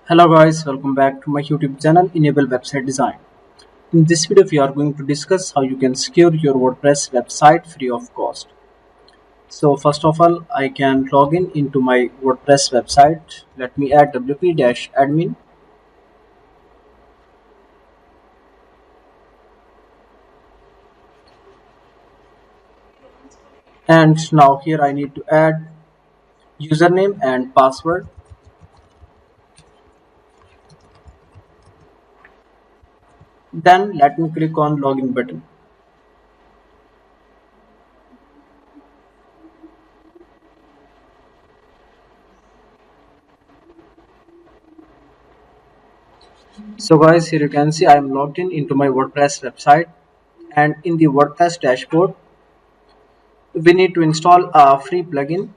Hello guys, welcome back to my YouTube channel Enable Website Design. In this video we are going to discuss how you can secure your WordPress website free of cost. So first of all, I can log in into my WordPress website. Let me add wp-admin, and now here I need to add username and password. Then let me click on login button. So guys, here you can see I am logged in into my WordPress website, and in the WordPress dashboard we need to install a free plugin.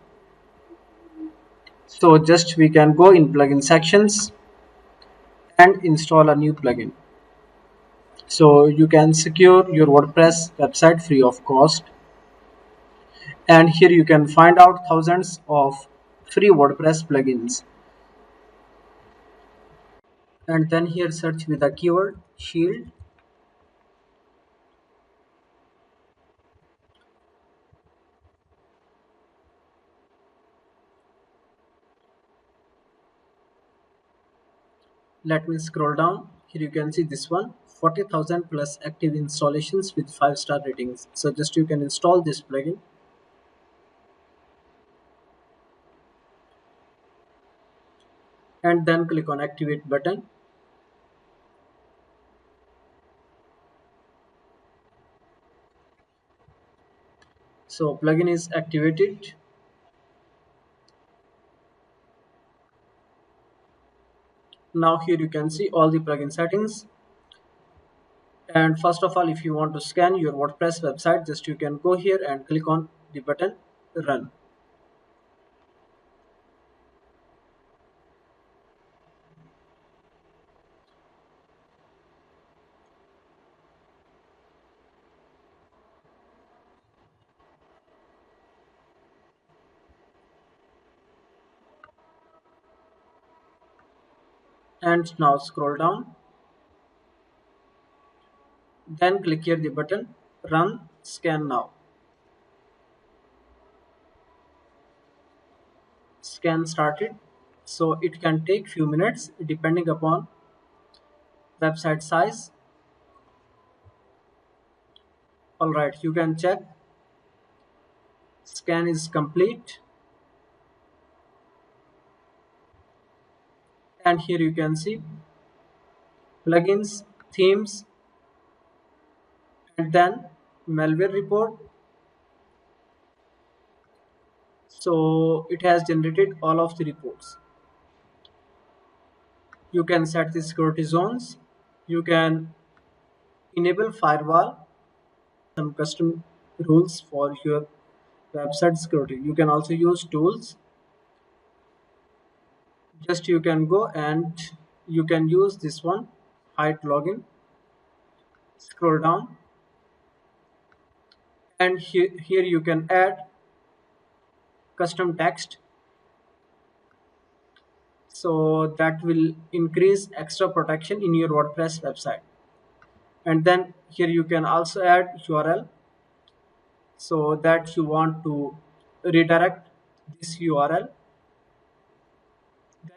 So just we can go in plugin sections and install a new plugin. So you can secure your WordPress website free of cost. And here you can find out thousands of free WordPress plugins. And then here search with the keyword Shield. Let me scroll down. Here you can see this one, 40,000 plus active installations with 5-star ratings. So just you can install this plugin and then click on activate button. So plugin is activated. Now here you can see all the plugin settings. And first of all, if you want to scan your WordPress website, just you can go here and click on the button run. And now scroll down, then click here the button run scan now. Scan started. So it can take few minutes depending upon website size. All right, you can check scan is complete. And here you can see plugins, themes, and then malware report. So it has generated all of the reports. You can set the security zones. You can enable firewall, some custom rules for your website security. You can also use tools. Just you can go and you can use this one, hide login. Scroll down, and here you can add custom text. So that will increase extra protection in your WordPress website. And then here you can also add URL, so that you want to redirect this URL